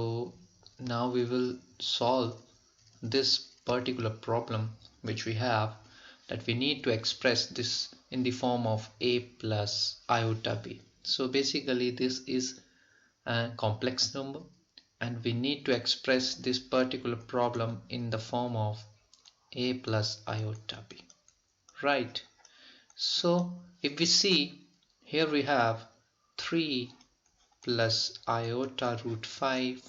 So now we will solve this particular problem which we have, that we need to express this in the form of a plus iota b. So basically this is a complex number and we need to express this particular problem in the form of a plus iota b, right? So if we see here, we have 3 plus iota root 5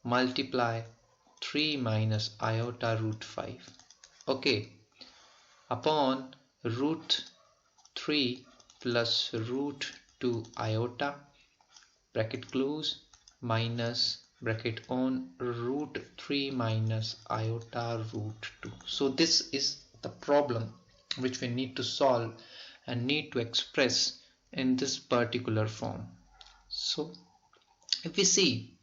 multiply 3 minus iota root 5, okay, upon root 3 plus root 2 iota bracket close minus bracket on root 3 minus iota root 2. So this is the problem which we need to solve and need to express in this particular form. So if we see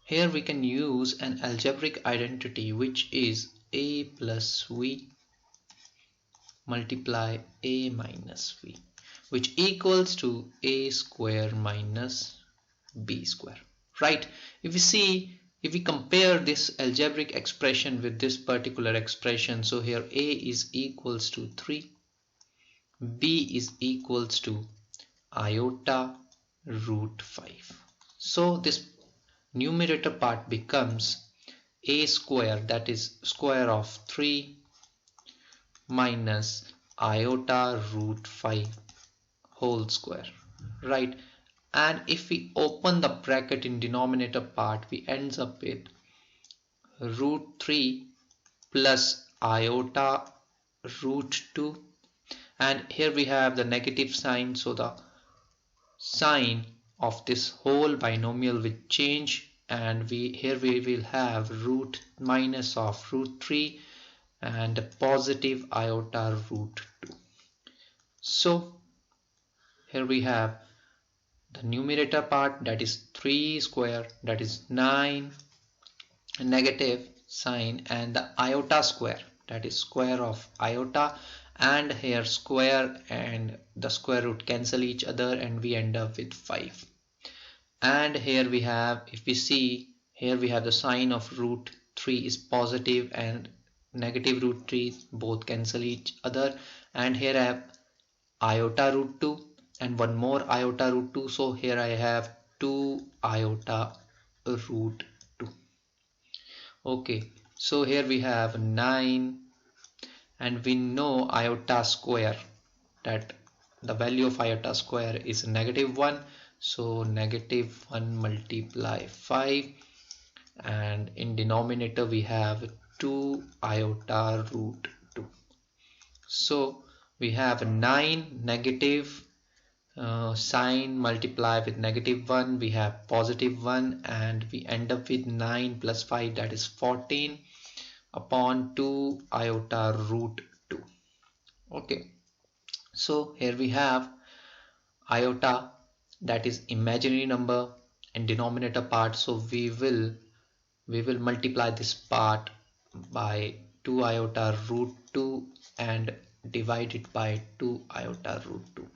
here, we can use an algebraic identity which is a plus v multiply a minus v, which equals to a square minus b square, right? If we compare this algebraic expression with this particular expression, so here a is equals to 3, b is equals to iota root 5. So this numerator part becomes a square, that is square of 3 minus iota root 5 whole square, right? And if we open the bracket in denominator part, we ends up with root 3 plus iota root 2, and here we have the negative sign, so the sign of this whole binomial will change, and here we will have root minus of root 3 and positive iota root 2. So here we have the numerator part, that is 3 square, that is 9, negative sign, and the iota square, that is square of iota, and here square and the square root cancel each other and we end up with 5. And here we have, if we see here, we have the sign of root 3 is positive and negative root 3 both cancel each other, and here I have iota root 2 and one more iota root 2, so here I have 2 iota root 2. Okay, so here we have 9, and we know iota square, that the value of iota square is negative 1, so negative 1 multiply 5, and in denominator we have 2 iota root 2. So we have 9 negative sign multiply with negative 1, we have positive 1, and we end up with 9 plus 5, that is 14 upon 2 iota root 2. Okay, so here we have iota, that is imaginary number, and denominator part, so we will multiply this part by 2 iota root 2 and divide it by 2 iota root 2.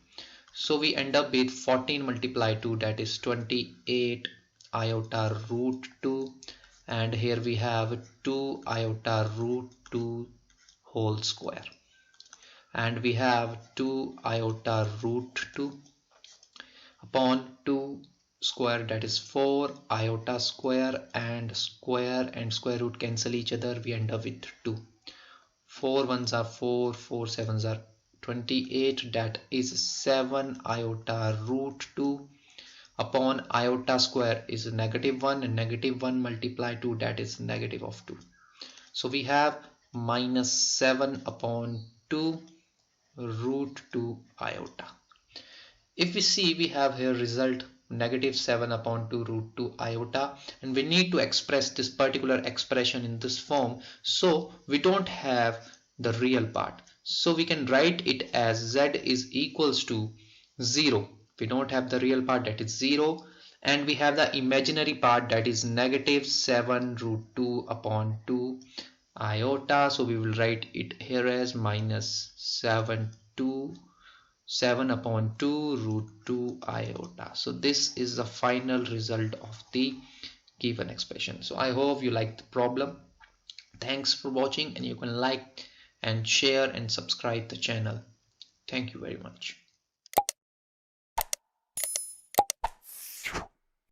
So we end up with 14 multiply 2, that is 28 iota root 2, and here we have 2 iota root 2 whole square, and we have 2 iota root 2 upon 2 square, that is 4 iota square, and square root cancel each other, we end up with 2. 4 ones are 4, 4 sevens are 28, that is 7 iota root 2 upon iota square is negative 1, and negative 1 multiply 2, that is negative of 2. So we have minus 7 upon 2 root 2 iota. If we see, we have here result negative 7 upon 2 root 2 iota, and we need to express this particular expression in this form, so we don't have the real part, so we can write it as z is equals to 0. We don't have the real part, that is 0, and we have the imaginary part, that is negative 7 root 2 upon 2 iota, so we will write it here as minus 7 2 7 upon 2 root 2 iota. So this is the final result of the given expression. So I hope you like the problem. Thanks for watching, and you can like and share and subscribe the channel. Thank you very much.